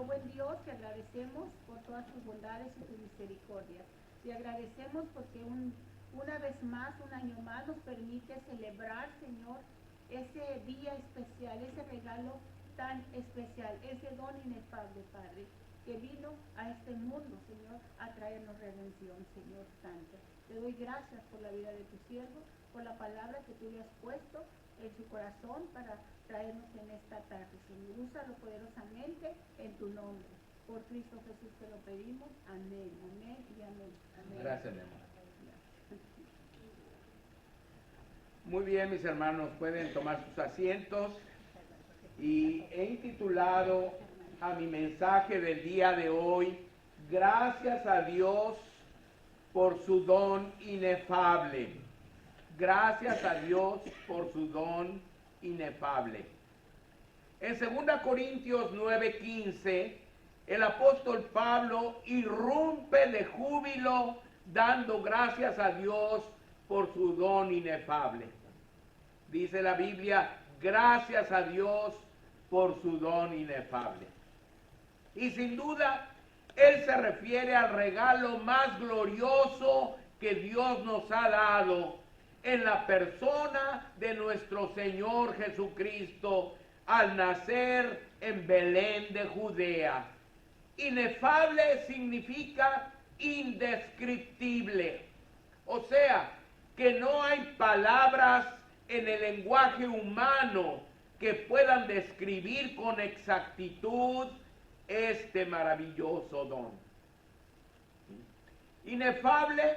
Nuestro buen Dios, te agradecemos por todas tus bondades y tu misericordia. Te agradecemos porque una vez más, un año más, nos permite celebrar, Señor, ese día especial, ese regalo tan especial, ese don inefable, Padre, que vino a este mundo, Señor, a traernos redención, Señor Santo. Te doy gracias por la vida de tu siervo, por la palabra que tú le has puesto en su corazón para traernos en esta tarde, Señor. Úsalo poderosamente en tu nombre. Por Cristo Jesús te lo pedimos. Amén, amén y amén. Amén. Gracias, mi amor. Muy bien, mis hermanos, pueden tomar sus asientos. Y he intitulado a mi mensaje del día de hoy, gracias a Dios por su don inefable. Gracias a Dios por su don inefable. En 2 Corintios 9:15, el apóstol Pablo irrumpe de júbilo dando gracias a Dios por su don inefable. Dice la Biblia, gracias a Dios por su don inefable. Y sin duda, él se refiere al regalo más glorioso que Dios nos ha dado en la persona de nuestro Señor Jesucristo al nacer en Belén de Judea. Inefable significa indescriptible. O sea, que no hay palabras en el lenguaje humano que puedan describir con exactitud este maravilloso don. Inefable,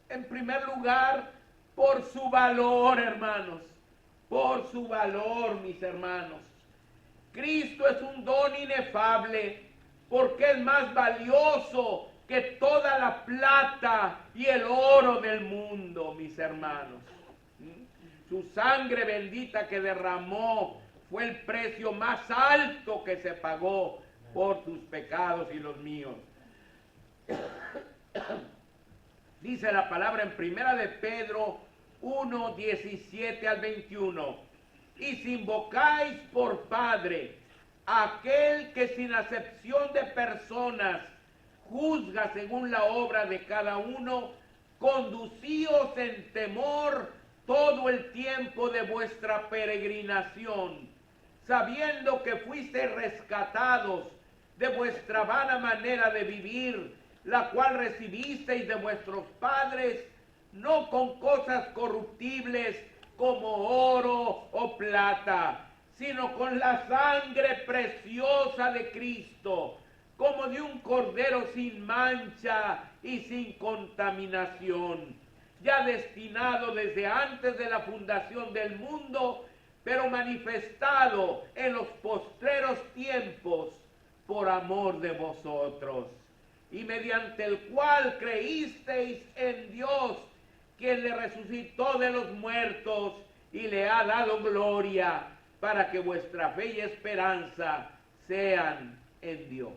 en primer lugar, por su valor, hermanos. Por su valor, mis hermanos. Cristo es un don inefable porque es más valioso que toda la plata y el oro del mundo, mis hermanos. Su sangre bendita que derramó fue el precio más alto que se pagó por tus pecados y los míos. Dice la palabra en Primera de Pedro 1, 17 al 21. Y si invocáis por Padre aquel que sin acepción de personas juzga según la obra de cada uno, conducíos en temor todo el tiempo de vuestra peregrinación, sabiendo que fuisteis rescatados de vuestra vana manera de vivir, la cual recibisteis de vuestros padres, no con cosas corruptibles como oro o plata, sino con la sangre preciosa de Cristo, como de un cordero sin mancha y sin contaminación, ya destinado desde antes de la fundación del mundo, pero manifestado en los postreros tiempos por amor de vosotros, y mediante el cual creísteis en Dios, quien le resucitó de los muertos y le ha dado gloria, para que vuestra fe y esperanza sean en Dios.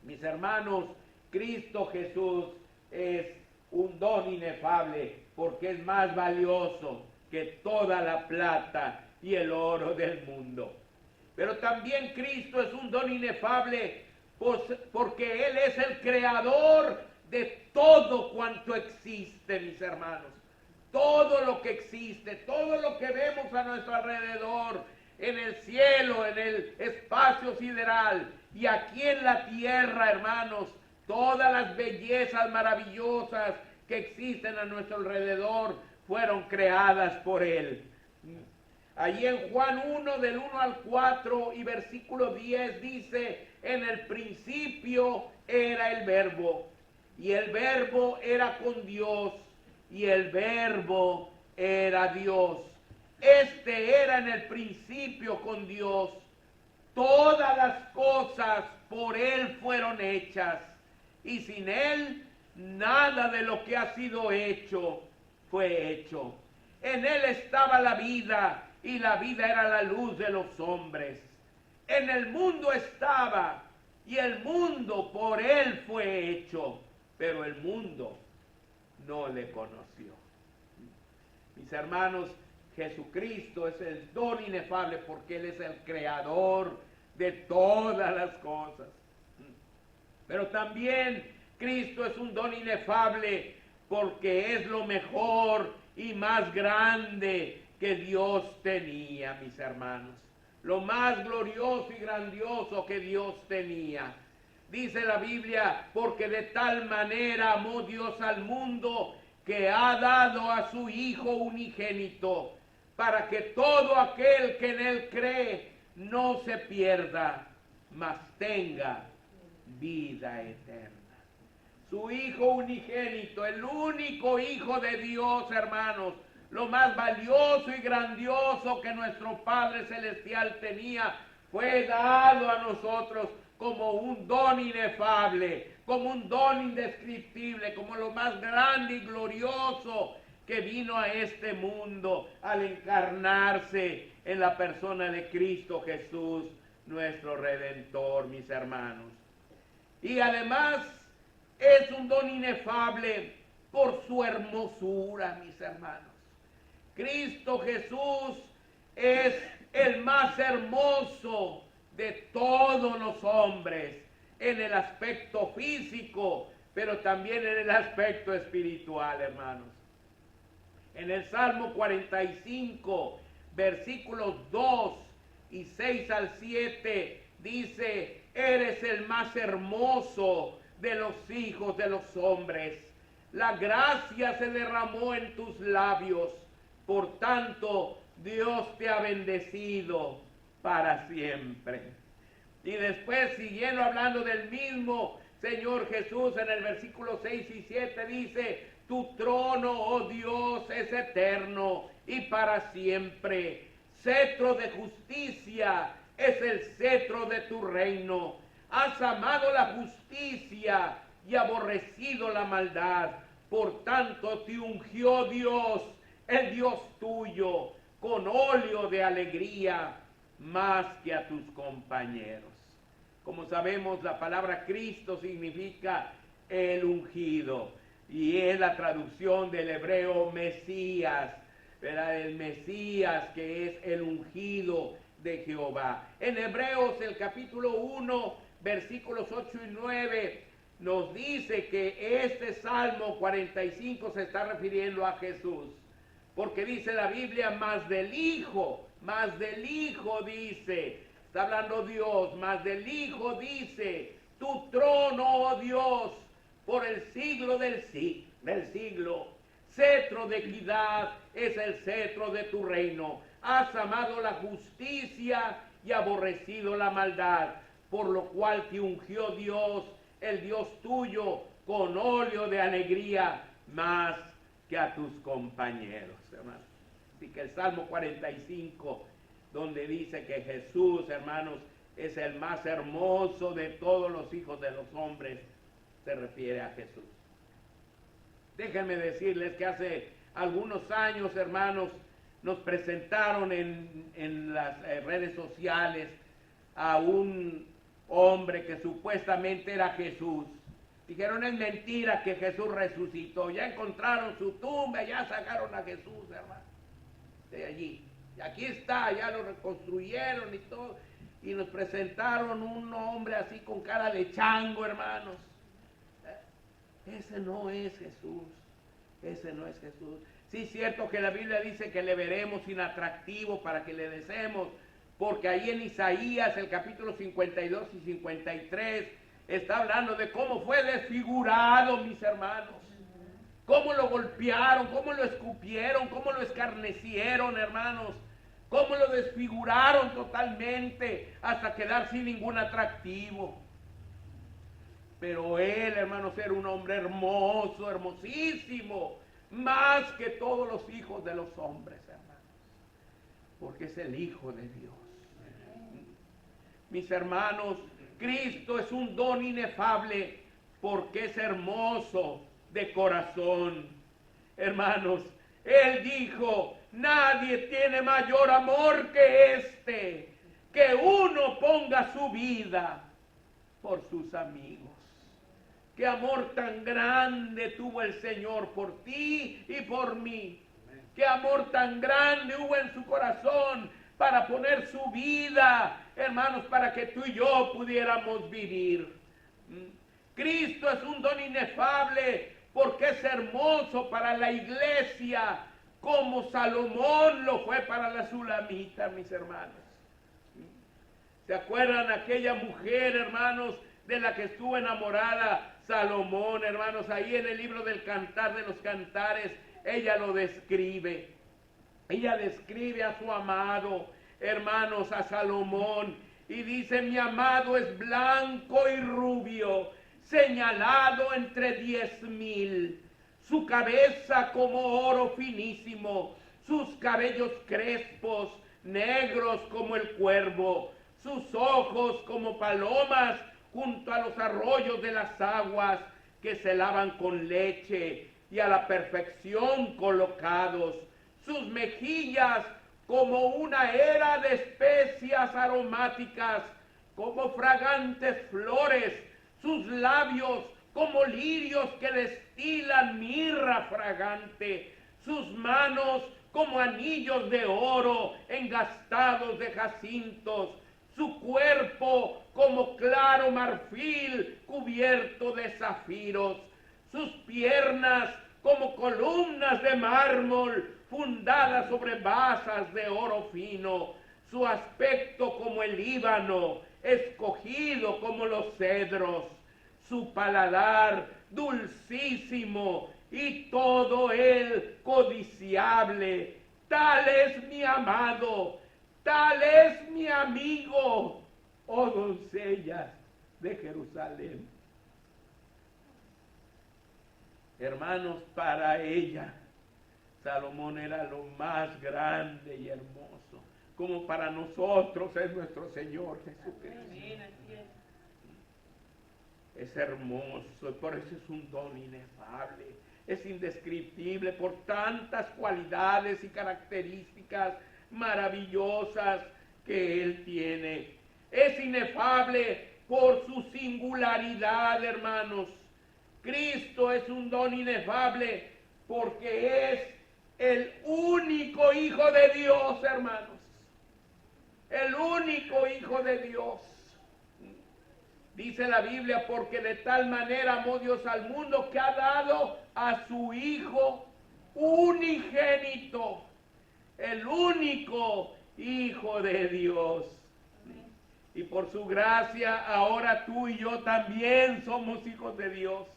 Mis hermanos, Cristo Jesús es un don inefable porque es más valioso que toda la plata y el oro del mundo. Pero también Cristo es un don inefable porque Él es el creador de todo cuanto existe, mis hermanos. Todo lo que existe, todo lo que vemos a nuestro alrededor, en el cielo, en el espacio sideral y aquí en la tierra, hermanos, todas las bellezas maravillosas que existen a nuestro alrededor fueron creadas por Él. Allí en Juan 1, del 1 al 4 y versículo 10 dice, en el principio era el Verbo, y el Verbo era con Dios, y el Verbo era Dios. Este era en el principio con Dios. Todas las cosas por Él fueron hechas, y sin Él nada de lo que ha sido hecho fue hecho. En Él estaba la vida, y la vida era la luz de los hombres. En el mundo estaba, y el mundo por Él fue hecho, pero el mundo no le conoció. Mis hermanos, Jesucristo es el don inefable porque Él es el creador de todas las cosas. Pero también Cristo es un don inefable porque es lo mejor y más grande que Dios tenía, mis hermanos. Lo más glorioso y grandioso que Dios tenía. Dice la Biblia, porque de tal manera amó Dios al mundo que ha dado a su Hijo unigénito, para que todo aquel que en Él cree no se pierda, mas tenga vida eterna. Su Hijo unigénito, el único Hijo de Dios, hermanos, lo más valioso y grandioso que nuestro Padre Celestial tenía, fue dado a nosotros como un don inefable, como un don indescriptible, como lo más grande y glorioso que vino a este mundo al encarnarse en la persona de Cristo Jesús, nuestro Redentor, mis hermanos. Y además es un don inefable por su hermosura, mis hermanos. Cristo Jesús es el más hermoso de todos los hombres en el aspecto físico, pero también en el aspecto espiritual, hermanos. En el Salmo 45, versículos 2 y 6 al 7, dice: eres el más hermoso de los hijos de los hombres. La gracia se derramó en tus labios. Por tanto, Dios te ha bendecido para siempre. Y después, siguiendo hablando del mismo Señor Jesús, en el versículo 6 y 7 dice: tu trono, oh Dios, es eterno y para siempre. Cetro de justicia es el cetro de tu reino. Has amado la justicia y aborrecido la maldad. Por tanto te ungió Dios, el Dios tuyo, con óleo de alegría, más que a tus compañeros. Como sabemos, la palabra Cristo significa el ungido, y es la traducción del hebreo Mesías, ¿verdad? El Mesías, que es el ungido de Jehová. En Hebreos, el capítulo 1, versículos 8 y 9, nos dice que este Salmo 45 se está refiriendo a Jesús, porque dice la Biblia: más del Hijo dice, está hablando Dios, más del Hijo dice: tu trono, oh Dios, por el siglo del siglo. Cetro de equidad es el cetro de tu reino. Has amado la justicia y aborrecido la maldad, por lo cual te ungió Dios, el Dios tuyo, con óleo de alegría, más que a tus compañeros, hermanos. Así que el Salmo 45, donde dice que Jesús, hermanos, es el más hermoso de todos los hijos de los hombres, se refiere a Jesús. Déjenme decirles que hace algunos años, hermanos, nos presentaron en las redes sociales a un hombre que supuestamente era Jesús. Dijeron: es mentira que Jesús resucitó. Ya encontraron su tumba, ya sacaron a Jesús, hermano, de allí. Y aquí está, ya lo reconstruyeron y todo. Y nos presentaron un hombre así con cara de chango, hermanos. Ese no es Jesús. Ese no es Jesús. Sí, es cierto que la Biblia dice que le veremos inatractivo para que le deseemos, porque ahí en Isaías, el capítulo 52 y 53, está hablando de cómo fue desfigurado, mis hermanos. Cómo lo golpearon, cómo lo escupieron, cómo lo escarnecieron, hermanos. Cómo lo desfiguraron totalmente hasta quedar sin ningún atractivo. Pero él, hermanos, era un hombre hermoso, hermosísimo, más que todos los hijos de los hombres, hermanos, porque es el Hijo de Dios. Mis hermanos, Cristo es un don inefable porque es hermoso de corazón. Hermanos, Él dijo: nadie tiene mayor amor que este, que uno ponga su vida por sus amigos. Qué amor tan grande tuvo el Señor por ti y por mí. Qué amor tan grande hubo en su corazón para poner su vida, hermanos, para que tú y yo pudiéramos vivir. Cristo es un don inefable porque es hermoso para la iglesia, como Salomón lo fue para la Sulamita, mis hermanos. ¿Se acuerdan aquella mujer, hermanos, de la que estuvo enamorada Salomón, hermanos? Ahí en el libro del Cantar de los Cantares, ella lo describe. Ella describe a su amado, hermanos, a Salomón, y dice: mi amado es blanco y rubio, señalado entre 10,000, su cabeza como oro finísimo, sus cabellos crespos, negros como el cuervo, sus ojos como palomas junto a los arroyos de las aguas que se lavan con leche y a la perfección colocados, sus mejillas como una era de especias aromáticas, como fragantes flores, sus labios como lirios que destilan mirra fragante, sus manos como anillos de oro engastados de jacintos, su cuerpo como claro marfil cubierto de zafiros, sus piernas como columnas de mármol fundadas sobre basas de oro fino, su aspecto como el Líbano, escogido como los cedros, su paladar dulcísimo y todo él codiciable. Tal es mi amado, tal es mi amigo, oh doncellas de Jerusalén. Hermanos, para ella Salomón era lo más grande y hermoso, como para nosotros es nuestro Señor Jesucristo. Es hermoso, y por eso es un don inefable, es indescriptible por tantas cualidades y características maravillosas que Él tiene. Es inefable por su singularidad, hermanos. Cristo es un don inefable porque es el único Hijo de Dios, hermanos. El único Hijo de Dios. Dice la Biblia: porque de tal manera amó Dios al mundo que ha dado a su Hijo unigénito, el único Hijo de Dios. Y por su gracia ahora tú y yo también somos hijos de Dios.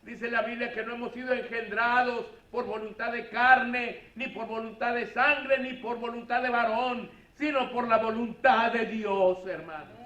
Dice la Biblia que no hemos sido engendrados por voluntad de carne, ni por voluntad de sangre, ni por voluntad de varón, sino por la voluntad de Dios, hermanos.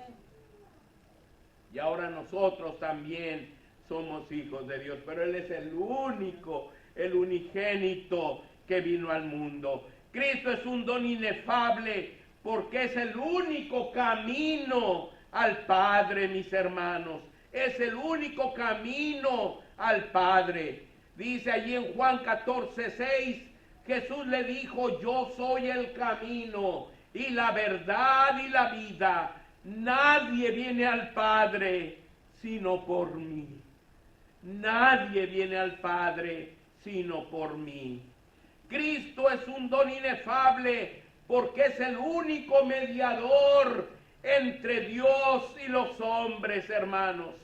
Y ahora nosotros también somos hijos de Dios, pero Él es el único, el unigénito que vino al mundo. Cristo es un don inefable porque es el único camino al Padre, mis hermanos. Es el único camino al Padre. Dice allí en Juan 14:6, Jesús le dijo: yo soy el camino y la verdad y la vida. Nadie viene al Padre sino por mí. Nadie viene al Padre sino por mí. Cristo es un don inefable porque es el único mediador entre Dios y los hombres, hermanos.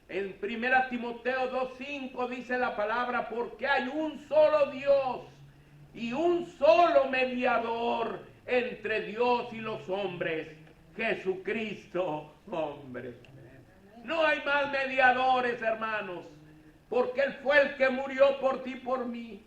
En 1 Timoteo 2:5 dice la palabra: porque hay un solo Dios y un solo mediador entre Dios y los hombres, Jesucristo, hombre. No hay más mediadores, hermanos, porque Él fue el que murió por ti y por mí.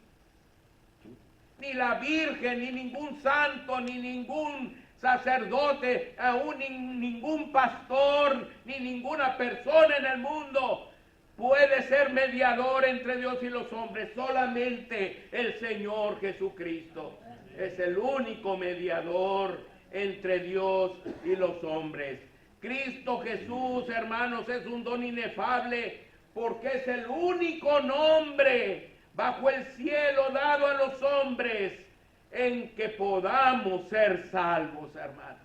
Ni la Virgen, ni ningún santo, ni ningún sacerdote, aún ningún pastor, ni ninguna persona en el mundo puede ser mediador entre Dios y los hombres. Solamente el Señor Jesucristo es el único mediador entre Dios y los hombres. Cristo Jesús, hermanos, es un don inefable porque es el único nombre bajo el cielo dado a los hombres en que podamos ser salvos, hermanos.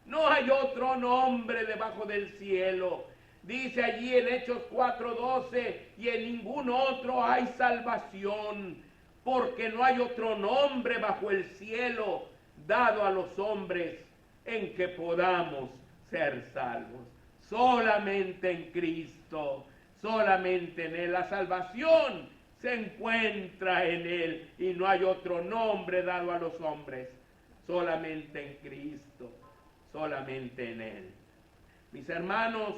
No hay otro nombre debajo del cielo. Dice allí en Hechos 4:12: y en ningún otro hay salvación, porque no hay otro nombre bajo el cielo dado a los hombres en que podamos ser salvos. Solamente en Cristo, solamente en Él. La salvación se encuentra en Él y no hay otro nombre dado a los hombres. Solamente en Cristo, solamente en Él. Mis hermanos,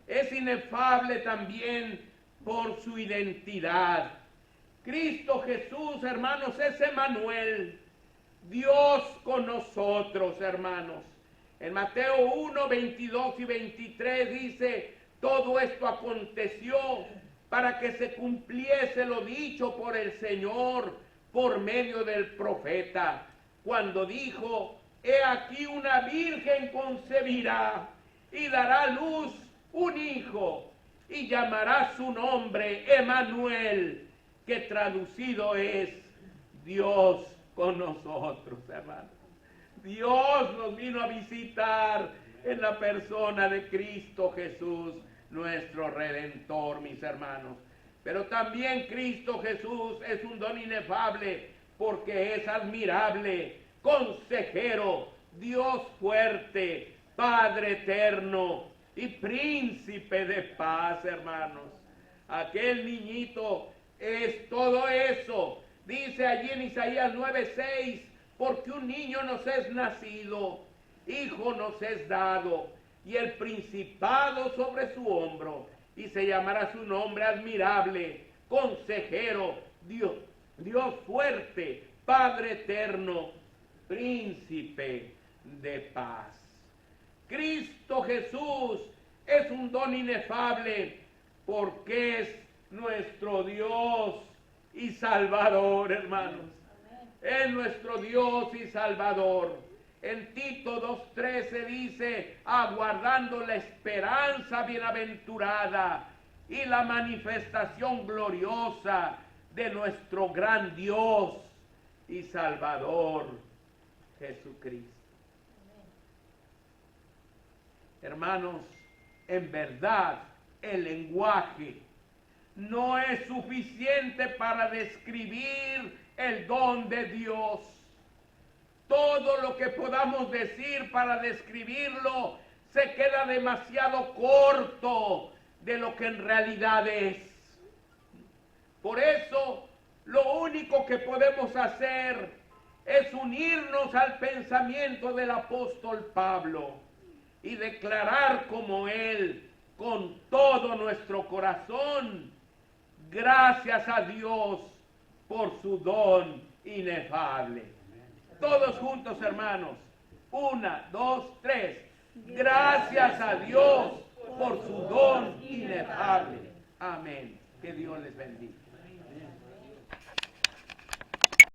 es inefable también por su identidad. Cristo Jesús, hermanos, es Emmanuel, Dios con nosotros, hermanos. En Mateo 1, 22 y 23 dice: todo esto aconteció para que se cumpliese lo dicho por el Señor por medio del profeta, cuando dijo: he aquí una virgen concebirá y dará a luz un hijo, y llamará su nombre Emmanuel, que traducido es Dios con nosotros, hermanos. Dios nos vino a visitar en la persona de Cristo Jesús, nuestro Redentor, mis hermanos. Pero también Cristo Jesús es un don inefable porque es admirable, consejero, Dios fuerte, Padre eterno y príncipe de paz, hermanos. Aquel niñito es todo eso. Dice allí en Isaías 9:6, porque un niño nos es nacido, hijo nos es dado, y el principado sobre su hombro, y se llamará su nombre admirable, consejero, Dios fuerte, Padre eterno, príncipe de paz. Cristo Jesús es un don inefable porque es nuestro Dios y Salvador, hermanos. Es nuestro Dios y Salvador. En Tito 2:13 dice: aguardando la esperanza bienaventurada y la manifestación gloriosa de nuestro gran Dios y Salvador, Jesucristo. Hermanos, en verdad el lenguaje no es suficiente para describir el don de Dios. Todo lo que podamos decir para describirlo se queda demasiado corto de lo que en realidad es. Por eso, lo único que podemos hacer es unirnos al pensamiento del apóstol Pablo y declarar como él, con todo nuestro corazón: gracias a Dios por su don inefable. Todos juntos, hermanos. 1, 2, 3. Gracias a Dios por su don inefable. Amén. Que Dios les bendiga.